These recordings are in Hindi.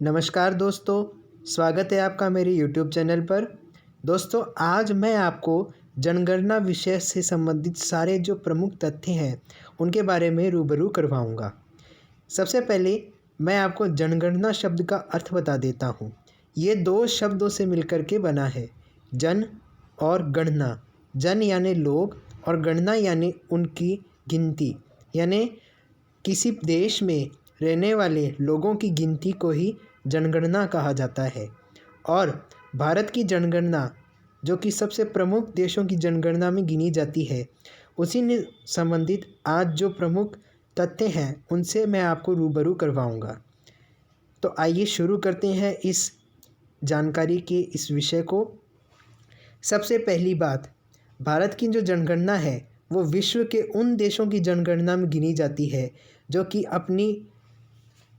नमस्कार दोस्तों, स्वागत है आपका मेरे यूट्यूब चैनल पर। दोस्तों, आज मैं आपको जनगणना विषय से संबंधित सारे जो प्रमुख तथ्य हैं, उनके बारे में रूबरू करवाऊँगा। सबसे पहले मैं आपको जनगणना शब्द का अर्थ बता देता हूँ। ये 2 शब्दों से मिलकर के बना है, जन और गणना। जन यानी लोग और गणना यानी उनकी गिनती, यानी किसी देश में रहने वाले लोगों की गिनती को ही जनगणना कहा जाता है। और भारत की जनगणना, जो कि सबसे प्रमुख देशों की जनगणना में गिनी जाती है, उसी ने संबंधित आज जो प्रमुख तथ्य हैं उनसे मैं आपको रूबरू करवाऊँगा। तो आइए शुरू करते हैं इस जानकारी के इस विषय को। सबसे पहली बात, भारत की जो जनगणना है वो विश्व के उन देशों की जनगणना में गिनी जाती है जो कि अपनी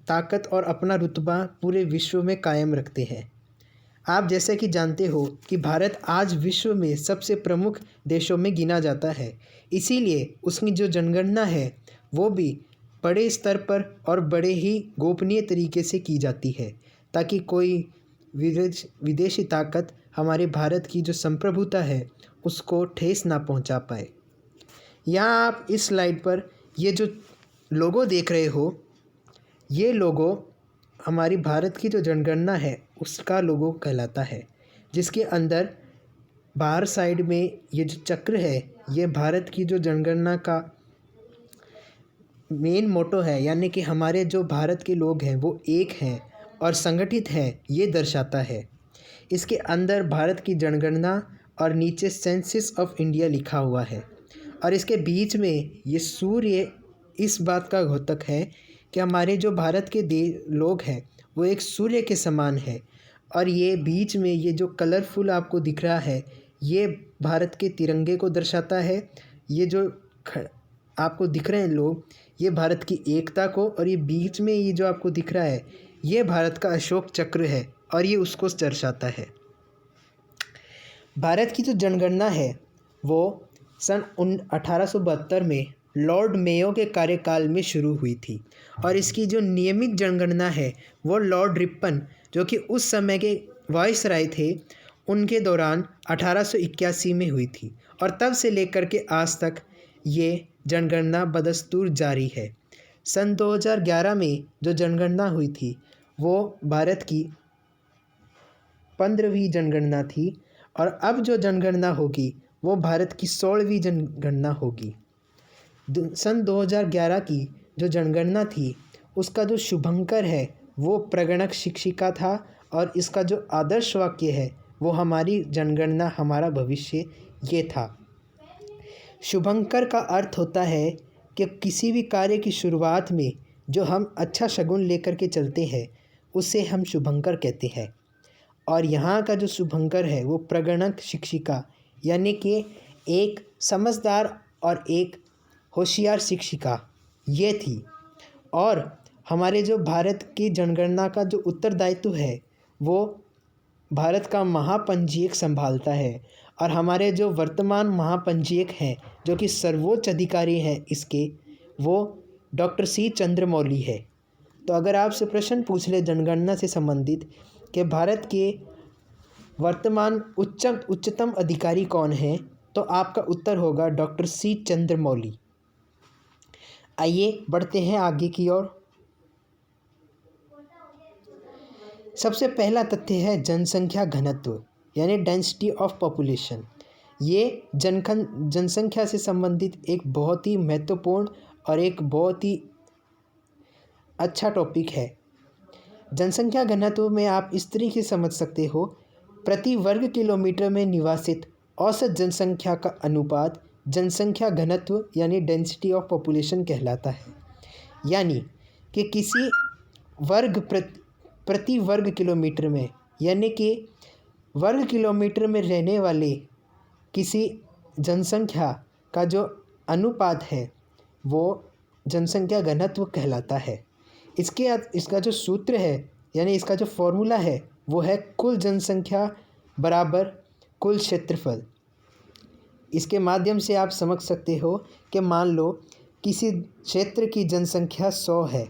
ताकत और अपना रुतबा पूरे विश्व में कायम रखते हैं। आप जैसे कि जानते हो कि भारत आज विश्व में सबसे प्रमुख देशों में गिना जाता है, इसीलिए उसकी जो जनगणना है वो भी बड़े स्तर पर और बड़े ही गोपनीय तरीके से की जाती है, ताकि कोई विदेशी ताकत हमारे भारत की जो संप्रभुता है उसको ठेस ना पहुंचा पाए। यहाँ आप इस स्लाइड पर ये जो लोगो देख रहे हो, ये लोगो हमारी भारत की जो जनगणना है उसका लोगो कहलाता है, जिसके अंदर बाहर साइड में ये जो चक्र है ये भारत की जो जनगणना का मेन मोटो है, यानी कि हमारे जो भारत के लोग हैं वो एक हैं और संगठित हैं, ये दर्शाता है। इसके अंदर भारत की जनगणना और नीचे सेंसस ऑफ इंडिया लिखा हुआ है, और इसके बीच में ये सूर्य इस बात का द्योतक है कि हमारे जो भारत के लोग हैं वो एक सूर्य के समान है। और ये बीच में ये जो कलरफुल आपको दिख रहा है ये भारत के तिरंगे को दर्शाता है। ये जो आपको दिख रहे हैं लोग, ये भारत की एकता को, और ये बीच में ये जो आपको दिख रहा है ये भारत का अशोक चक्र है और ये उसको दर्शाता है। भारत की जो जनगणना है वो सन 1872 में लॉर्ड मेयो के कार्यकाल में शुरू हुई थी, और इसकी जो नियमित जनगणना है वो लॉर्ड रिपन, जो कि उस समय के वायसराय थे, उनके दौरान 1881 में हुई थी, और तब से लेकर के आज तक ये जनगणना बदस्तूर जारी है। सन 2011 में जो जनगणना हुई थी वो भारत की 15वीं जनगणना थी, और अब जो जनगणना होगी वो भारत की 16वीं जनगणना होगी। सन 2011 की जो जनगणना थी उसका जो शुभंकर है वो प्रगणक शिक्षिका था, और इसका जो आदर्श वाक्य है वो हमारी जनगणना हमारा भविष्य ये था। शुभंकर का अर्थ होता है कि किसी भी कार्य की शुरुआत में जो हम अच्छा शगुन लेकर के चलते हैं उसे हम शुभंकर कहते हैं। और यहाँ का जो शुभंकर है वो प्रगणक शिक्षिका, यानी कि एक समझदार और एक होशियार शिक्षिका ये थी। और हमारे जो भारत की जनगणना का जो उत्तरदायित्व है वो भारत का महापंजीयक संभालता है, और हमारे जो वर्तमान महापंजीयक हैं जो कि सर्वोच्च अधिकारी हैं इसके, वो डॉक्टर सी चंद्रमौली है। तो अगर आपसे प्रश्न पूछ ले जनगणना से संबंधित कि भारत के वर्तमान उच्चतम अधिकारी कौन है, तो आपका उत्तर होगा डॉक्टर सी चंद्रमौली। आइए बढ़ते हैं आगे की ओर। सबसे पहला तथ्य है जनसंख्या घनत्व, यानी डेंसिटी ऑफ पॉपुलेशन। ये जनसंख्या से संबंधित एक बहुत ही महत्वपूर्ण और एक बहुत ही अच्छा टॉपिक है। जनसंख्या घनत्व में आप इस तरीके से समझ सकते हो, प्रति वर्ग किलोमीटर में निवासित औसत जनसंख्या का अनुपात जनसंख्या घनत्व यानी डेंसिटी ऑफ पॉपुलेशन कहलाता है। यानी कि किसी प्रति वर्ग किलोमीटर में, यानी कि वर्ग किलोमीटर में रहने वाले किसी जनसंख्या का जो अनुपात है वो जनसंख्या घनत्व कहलाता है। इसका जो सूत्र है, यानी इसका जो फॉर्मूला है वो है कुल जनसंख्या बराबर कुल क्षेत्रफल। इसके माध्यम से आप समझ सकते हो कि मान लो किसी क्षेत्र की जनसंख्या 100 है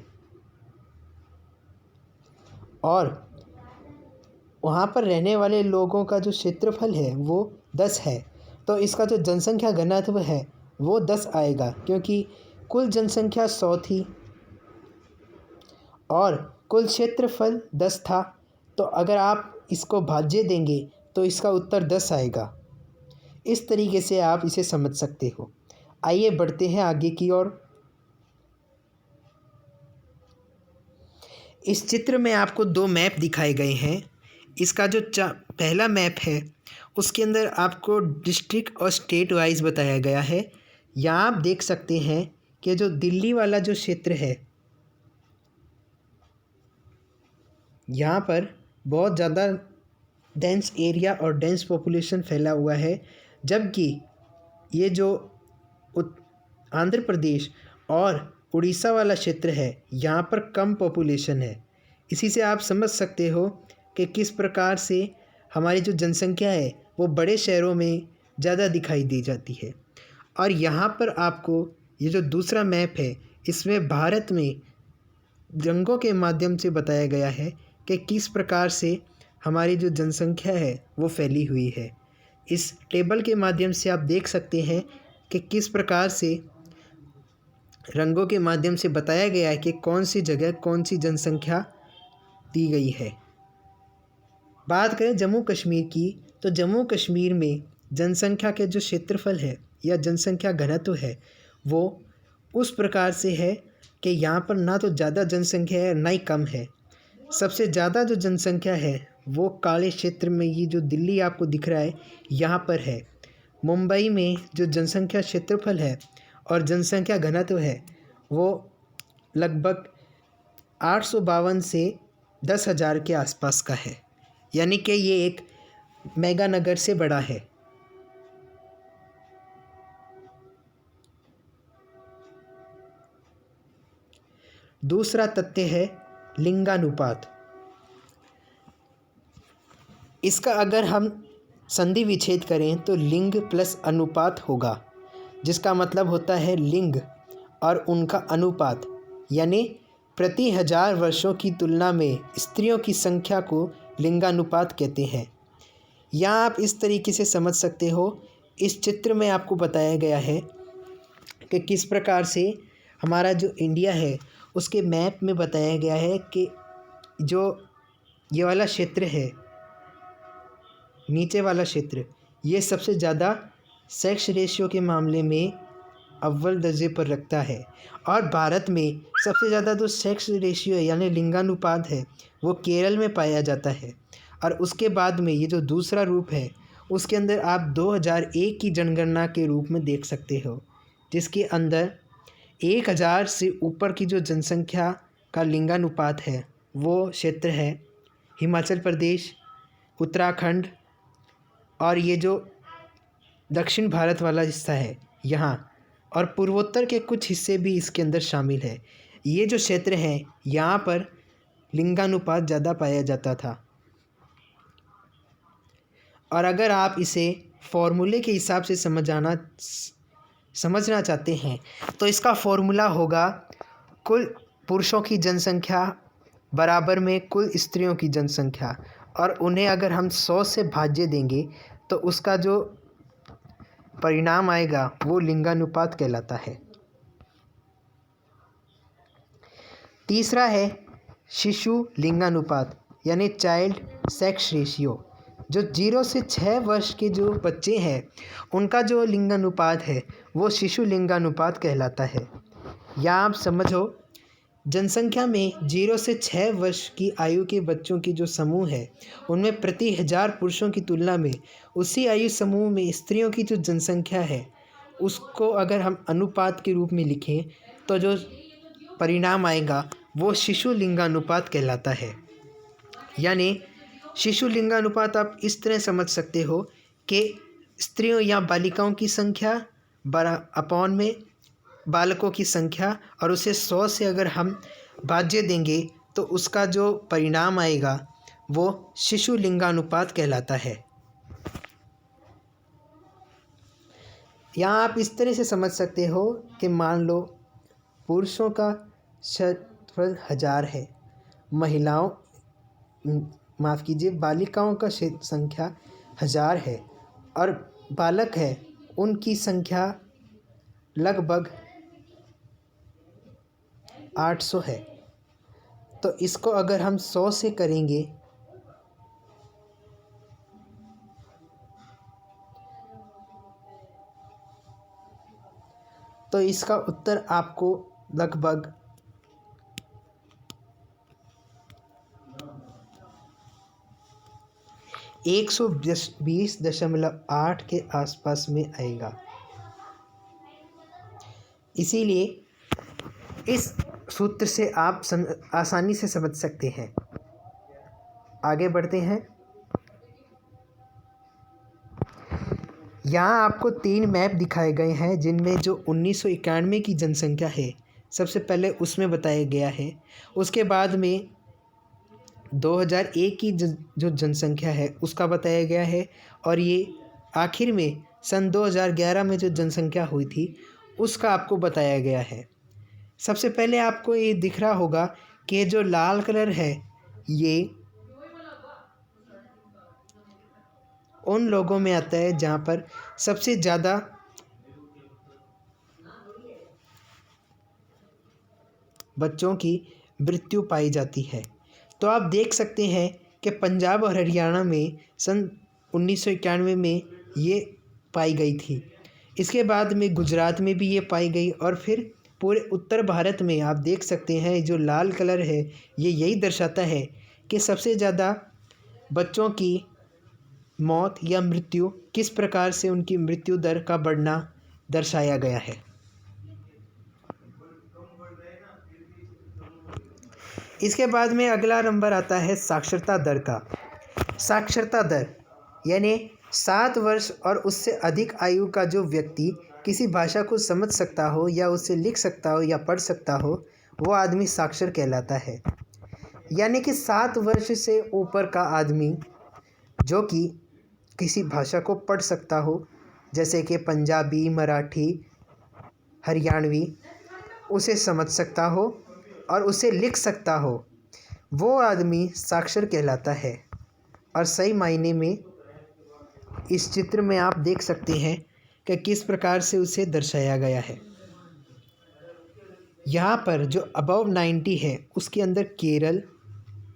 और वहाँ पर रहने वाले लोगों का जो क्षेत्रफल है वो 10 है, तो इसका जो जनसंख्या घनत्व है वो 10 आएगा, क्योंकि कुल जनसंख्या 100 थी और कुल क्षेत्रफल 10 था। तो अगर आप इसको भाज्य देंगे तो इसका उत्तर 10 आएगा। इस तरीके से आप इसे समझ सकते हो। आइए बढ़ते हैं आगे की ओर। इस चित्र में आपको 2 मैप दिखाए गए हैं। इसका जो पहला मैप है उसके अंदर आपको डिस्ट्रिक्ट और स्टेट वाइज बताया गया है। यहाँ आप देख सकते हैं कि जो दिल्ली वाला जो क्षेत्र है, यहाँ पर बहुत ज़्यादा डेंस एरिया और डेंस पॉपुलेशन फैला हुआ है, जबकि ये जो आंध्र प्रदेश और उड़ीसा वाला क्षेत्र है यहाँ पर कम पॉपुलेशन है। इसी से आप समझ सकते हो कि किस प्रकार से हमारी जो जनसंख्या है वो बड़े शहरों में ज़्यादा दिखाई दी जाती है। और यहाँ पर आपको ये जो दूसरा मैप है इसमें भारत में रंगों के माध्यम से बताया गया है कि किस प्रकार से हमारी जो जनसंख्या है वो फैली हुई है। इस टेबल के माध्यम से आप देख सकते हैं कि किस प्रकार से रंगों के माध्यम से बताया गया है कि कौन सी जगह कौन सी जनसंख्या दी गई है। बात करें जम्मू कश्मीर की, तो जम्मू कश्मीर में जनसंख्या के जो क्षेत्रफल है या जनसंख्या घनत्व है वो उस प्रकार से है कि यहाँ पर ना तो ज़्यादा जनसंख्या है ना ही कम है। सबसे ज़्यादा जो जनसंख्या है वो काले क्षेत्र में, ये जो दिल्ली आपको दिख रहा है यहाँ पर है। मुंबई में जो जनसंख्या क्षेत्रफल है और जनसंख्या घनत्व है वो लगभग 852 से 10,000 के आसपास का है, यानी कि ये एक मेगा नगर से बड़ा है। दूसरा तथ्य है लिंगानुपात। इसका अगर हम संधि विच्छेद करें तो लिंग प्लस अनुपात होगा, जिसका मतलब होता है लिंग और उनका अनुपात, यानी प्रति 1000 वर्षों की तुलना में स्त्रियों की संख्या को लिंगानुपात कहते हैं। यहाँ आप इस तरीके से समझ सकते हो। इस चित्र में आपको बताया गया है कि किस प्रकार से हमारा जो इंडिया है उसके मैप में बताया गया है कि जो ये वाला क्षेत्र है, नीचे वाला क्षेत्र, ये सबसे ज़्यादा सेक्स रेशियो के मामले में अव्वल दर्जे पर रखता है। और भारत में सबसे ज़्यादा जो सेक्स रेशियो है यानी लिंगानुपात है वो केरल में पाया जाता है। और उसके बाद में ये जो दूसरा रूप है उसके अंदर आप 2001 की जनगणना के रूप में देख सकते हो, जिसके अंदर 1000 से ऊपर की जो जनसंख्या का लिंगानुपात है वो क्षेत्र है हिमाचल प्रदेश, उत्तराखंड और ये जो दक्षिण भारत वाला हिस्सा है यहाँ, और पूर्वोत्तर के कुछ हिस्से भी इसके अंदर शामिल है। ये जो क्षेत्र है यहाँ पर लिंगानुपात ज़्यादा पाया जाता था। और अगर आप इसे फॉर्मूले के हिसाब से समझना चाहते हैं तो इसका फॉर्मूला होगा कुल पुरुषों की जनसंख्या बराबर में कुल स्त्रियों की जनसंख्या, और उन्हें अगर हम 100 से भाज्य देंगे तो उसका जो परिणाम आएगा वो लिंगानुपात कहलाता है। तीसरा है शिशु लिंगानुपात यानी चाइल्ड सेक्स रेशियो। जो 0 से 6 वर्ष के जो बच्चे हैं उनका जो लिंगानुपात है वो शिशु लिंगानुपात कहलाता है। या आप समझो, जनसंख्या में 0 से 6 वर्ष की आयु के बच्चों की जो समूह है उनमें प्रति 1000 पुरुषों की तुलना में उसी आयु समूह में स्त्रियों की जो जनसंख्या है उसको अगर हम अनुपात के रूप में लिखें तो जो परिणाम आएगा वो शिशु लिंगानुपात कहलाता है। यानी शिशु लिंगानुपात आप इस तरह समझ सकते हो कि स्त्रियों या बालिकाओं की संख्या अपॉन में बालकों की संख्या, और उसे 100 से अगर हम भाज्य देंगे तो उसका जो परिणाम आएगा वो शिशु लिंगानुपात कहलाता है। यहाँ आप इस तरह से समझ सकते हो कि मान लो पुरुषों का क्षेत्रफल 1000 है, महिलाओं माफ़ कीजिए, बालिकाओं का संख्या 1000 है और बालक है उनकी संख्या लगभग 800 है। तो इसको अगर हम 100 से करेंगे तो इसका उत्तर आपको लगभग 120.8 के आसपास में आएगा। इसीलिए इस सूत्र से आप आसानी से समझ सकते हैं। आगे बढ़ते हैं। यहाँ आपको 3 मैप दिखाए गए हैं जिनमें जो 1991 की जनसंख्या है सबसे पहले उसमें बताया गया है। उसके बाद में 2001 की जो जनसंख्या है उसका बताया गया है और ये आखिर में सन 2011 में जो जनसंख्या हुई थी उसका आपको बताया गया है। सबसे पहले आपको ये दिख रहा होगा कि जो लाल कलर है ये उन लोगों में आता है जहाँ पर सबसे ज़्यादा बच्चों की मृत्यु पाई जाती है। तो आप देख सकते हैं कि पंजाब और हरियाणा में सन 1991 में ये पाई गई थी। इसके बाद में गुजरात में भी ये पाई गई और फिर पूरे उत्तर भारत में आप देख सकते हैं जो लाल कलर है ये यही दर्शाता है कि सबसे ज़्यादा बच्चों की मौत या मृत्यु किस प्रकार से उनकी मृत्यु दर का बढ़ना दर्शाया गया है। इसके बाद में अगला नंबर आता है साक्षरता दर का। साक्षरता दर यानी 7 वर्ष और उससे अधिक आयु का जो व्यक्ति किसी भाषा को समझ सकता हो या उसे लिख सकता हो या पढ़ सकता हो वो आदमी साक्षर कहलाता है। यानी कि 7 वर्ष से ऊपर का आदमी जो कि किसी भाषा को पढ़ सकता हो जैसे कि पंजाबी, मराठी, हरियाणवी, उसे समझ सकता हो और उसे लिख सकता हो, वो आदमी साक्षर कहलाता है। और सही मायने में इस चित्र में आप देख सकते हैं कि किस प्रकार से उसे दर्शाया गया है। यहाँ पर जो अबव 90 है उसके अंदर केरल,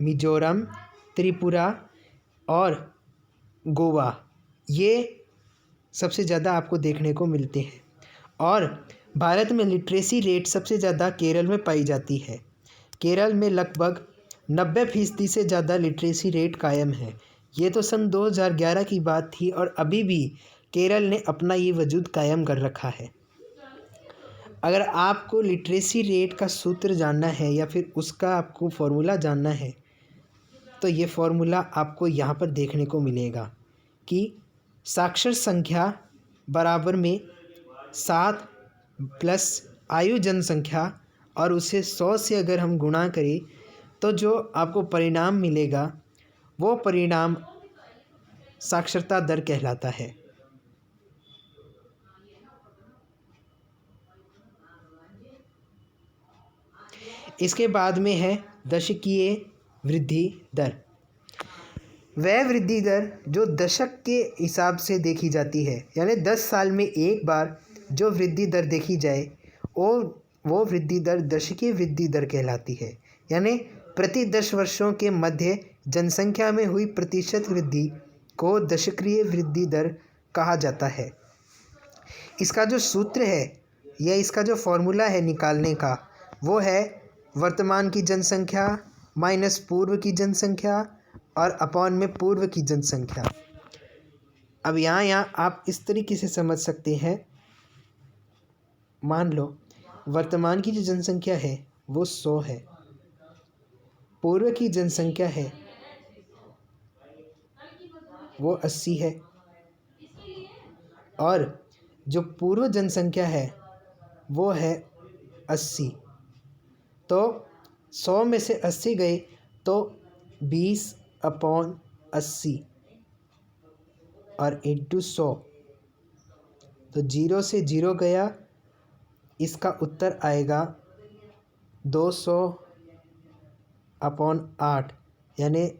मिजोरम, त्रिपुरा और गोवा ये सबसे ज़्यादा आपको देखने को मिलते हैं। और भारत में लिटरेसी रेट सबसे ज़्यादा केरल में पाई जाती है। केरल में लगभग 90% से ज़्यादा लिटरेसी रेट कायम है। ये तो सन 2011 की बात थी और अभी भी केरल ने अपना ये वजूद कायम कर रखा है। अगर आपको लिटरेसी रेट का सूत्र जानना है या फिर उसका आपको फॉर्मूला जानना है तो ये फॉर्मूला आपको यहाँ पर देखने को मिलेगा कि साक्षर संख्या बराबर में 7 प्लस आयु जनसंख्या और उसे 100 से अगर हम गुणा करें तो जो आपको परिणाम मिलेगा वो परिणाम साक्षरता दर कहलाता है। इसके बाद में है दशकीय वृद्धि दर। वह वृद्धि दर जो दशक के हिसाब से देखी जाती है, यानी 10 साल में एक बार जो वृद्धि दर देखी जाए वो वृद्धि दर दशकीय वृद्धि दर कहलाती है। यानी प्रति 10 वर्षों के मध्य जनसंख्या में हुई प्रतिशत वृद्धि को दशकीय वृद्धि दर कहा जाता है। इसका जो सूत्र है या इसका जो फॉर्मूला है निकालने का वो है वर्तमान की जनसंख्या माइनस पूर्व की जनसंख्या और अपॉन में पूर्व की जनसंख्या। अब यहाँ आप इस तरीके से समझ सकते हैं। मान लो वर्तमान की जो जनसंख्या है वो 100 है, पूर्व की जनसंख्या है वो 80 है और जो पूर्व जनसंख्या है वो है 80। तो 100 में से 80 गए तो 20/80 और इंटू 100, तो 0 से 0 गया, इसका उत्तर आएगा 200/8 यानी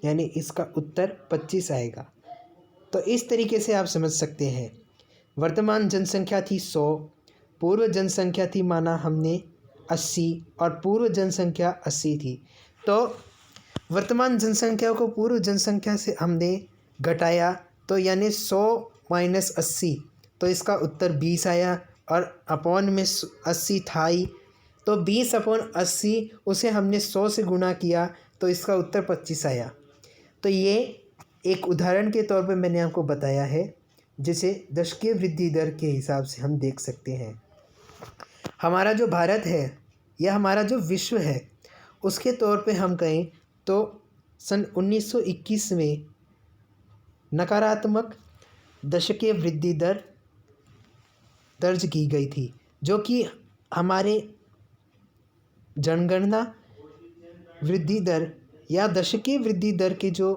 यानी इसका उत्तर 25 आएगा। तो इस तरीके से आप समझ सकते हैं। वर्तमान जनसंख्या थी 100, पूर्व जनसंख्या थी माना हमने 80 और पूर्व जनसंख्या 80 थी। तो वर्तमान जनसंख्या को पूर्व जनसंख्या से हमने घटाया तो यानी 100 माइनस 80, तो इसका उत्तर 20 आया। और अपॉन में 80 था ही, तो 20/80 उसे हमने 100 से गुणा किया तो इसका उत्तर 25 आया। तो ये एक उदाहरण के तौर पे मैंने आपको बताया है, जिसे दशकीय वृद्धि दर के हिसाब से हम देख सकते हैं। हमारा जो भारत है या हमारा जो विश्व है, उसके तौर पे हम कहें तो सन 1921 में नकारात्मक दशकीय वृद्धि दर दर्ज की गई थी, जो कि हमारे जनगणना वृद्धि दर या दशकीय वृद्धि दर के जो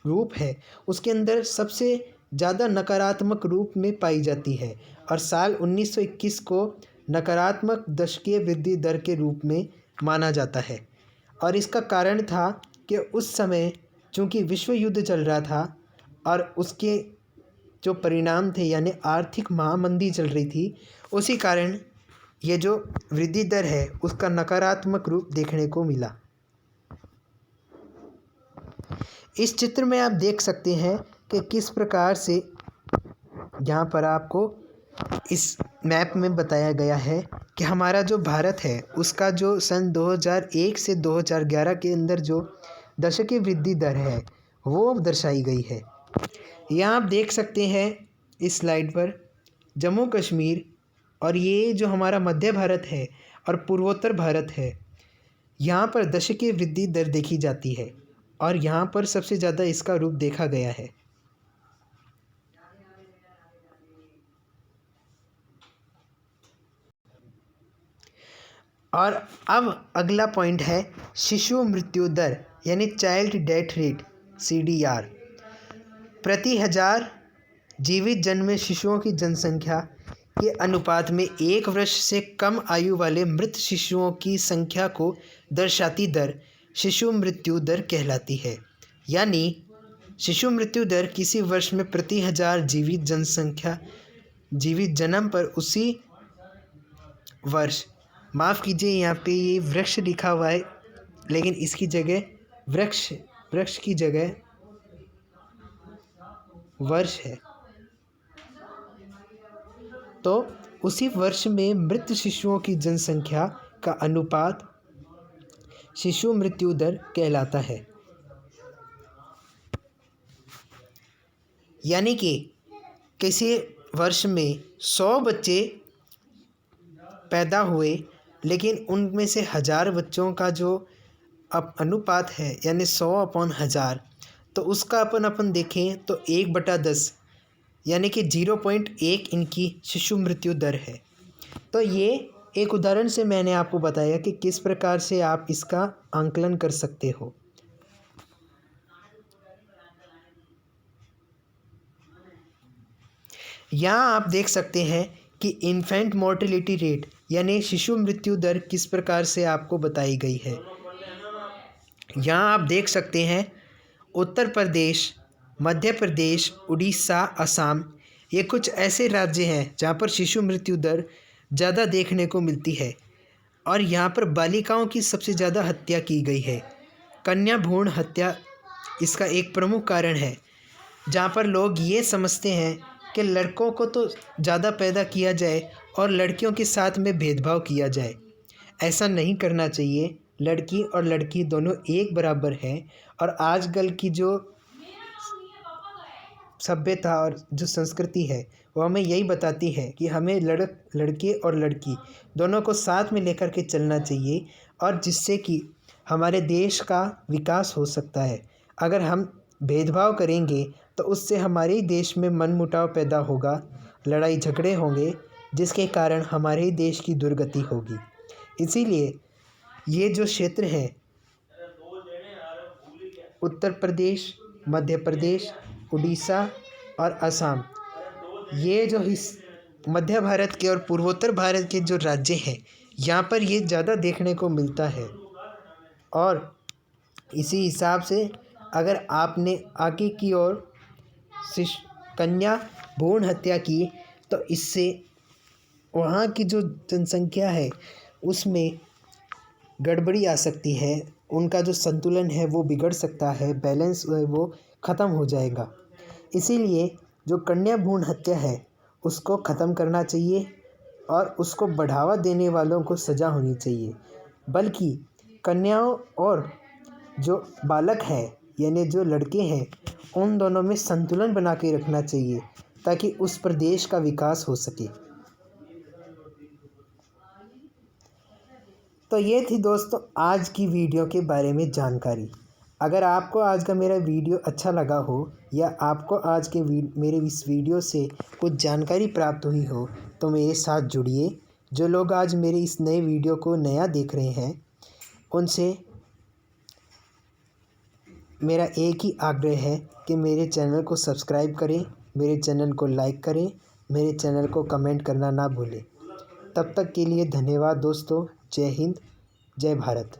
रूप है उसके अंदर सबसे ज़्यादा नकारात्मक रूप में पाई जाती है। और साल 1921 को नकारात्मक दशकीय वृद्धि दर के रूप में माना जाता है। और इसका कारण था कि उस समय चूँकि विश्व युद्ध चल रहा था और उसके जो परिणाम थे यानी आर्थिक महामंदी चल रही थी, उसी कारण ये जो वृद्धि दर है उसका नकारात्मक रूप देखने को मिला। इस चित्र में आप देख सकते हैं कि किस प्रकार से यहाँ पर आपको इस मैप में बताया गया है कि हमारा जो भारत है उसका जो सन 2001 से 2011 के अंदर जो दशकीय वृद्धि दर है वो दर्शाई गई है। यहाँ आप देख सकते हैं इस स्लाइड पर जम्मू कश्मीर और ये जो हमारा मध्य भारत है और पूर्वोत्तर भारत है, यहाँ पर दशकीय वृद्धि दर देखी जाती है और यहाँ पर सबसे ज़्यादा इसका रूप देखा गया है। और अब अगला पॉइंट है शिशु मृत्यु दर यानी चाइल्ड डेथ रेट CDR। प्रति 1000 जीवित जन्मे शिशुओं की जनसंख्या के अनुपात में 1 वर्ष से कम आयु वाले मृत शिशुओं की संख्या को दर्शाती दर शिशु मृत्यु दर कहलाती है। यानी शिशु मृत्यु दर किसी वर्ष में प्रति 1000 जीवित जन्म पर उसी वर्ष, माफ़ कीजिए यहाँ पे ये वृक्ष लिखा हुआ है लेकिन इसकी जगह वृक्ष की जगह वर्ष है। तो उसी वर्ष में मृत शिशुओं की जनसंख्या का अनुपात शिशु मृत्यु दर कहलाता है। यानी कि किसी वर्ष में 100 बच्चे पैदा हुए लेकिन उनमें से 1000 बच्चों का जो अनुपात है यानी 100/1000, तो उसका अपन देखें तो 1/10 यानी कि 0.1 इनकी शिशु मृत्यु दर है। तो ये एक उदाहरण से मैंने आपको बताया कि किस प्रकार से आप इसका आंकलन कर सकते हो। यहाँ आप देख सकते हैं कि इन्फेंट मोर्टेलिटी रेट यानी शिशु मृत्यु दर किस प्रकार से आपको बताई गई है। यहाँ आप देख सकते हैं उत्तर प्रदेश, मध्य प्रदेश, उड़ीसा, असम, ये कुछ ऐसे राज्य हैं जहाँ पर शिशु मृत्यु दर ज़्यादा देखने को मिलती है। और यहाँ पर बालिकाओं की सबसे ज़्यादा हत्या की गई है। कन्या भ्रूण हत्या इसका एक प्रमुख कारण है, जहाँ पर लोग ये समझते हैं कि लड़कों को तो ज़्यादा पैदा किया जाए और लड़कियों के साथ में भेदभाव किया जाए। ऐसा नहीं करना चाहिए। लड़की और लड़की दोनों एक बराबर हैं। और आजकल की जो सभ्यता और जो संस्कृति है वो हमें यही बताती है कि हमें लड़के और लड़की दोनों को साथ में लेकर के चलना चाहिए, और जिससे कि हमारे देश का विकास हो सकता है। अगर हम भेदभाव करेंगे तो उससे हमारे ही देश में मनमुटाव पैदा होगा, लड़ाई झगड़े होंगे, जिसके कारण हमारे ही देश की दुर्गति होगी। इसीलिए ये जो क्षेत्र है उत्तर प्रदेश, मध्य प्रदेश, उड़ीसा और असम, ये जो मध्य भारत के और पूर्वोत्तर भारत के जो राज्य हैं यहाँ पर ये ज़्यादा देखने को मिलता है। और इसी हिसाब से अगर आपने आगे की ओर कन्या भ्रूण हत्या की तो इससे वहाँ की जो जनसंख्या है उसमें गड़बड़ी आ सकती है, उनका जो संतुलन है वो बिगड़ सकता है, बैलेंस वो ख़त्म हो जाएगा। इसीलिए जो कन्या भ्रूण हत्या है उसको ख़त्म करना चाहिए और उसको बढ़ावा देने वालों को सज़ा होनी चाहिए। बल्कि कन्याओं और जो बालक है यानी जो लड़के हैं उन दोनों में संतुलन बना के रखना चाहिए ताकि उस प्रदेश का विकास हो सके। तो ये थी दोस्तों आज की वीडियो के बारे में जानकारी। अगर आपको आज का मेरा वीडियो अच्छा लगा हो या आपको आज के मेरे इस वीडियो से कुछ जानकारी प्राप्त हुई हो तो मेरे साथ जुड़िए। जो लोग आज मेरे इस नए वीडियो को नया देख रहे हैं उनसे मेरा एक ही आग्रह है कि मेरे चैनल को सब्सक्राइब करें, मेरे चैनल को लाइक करें, मेरे चैनल को कमेंट करना ना भूलें। तब तक के लिए धन्यवाद दोस्तों। जय हिंद, जय भारत।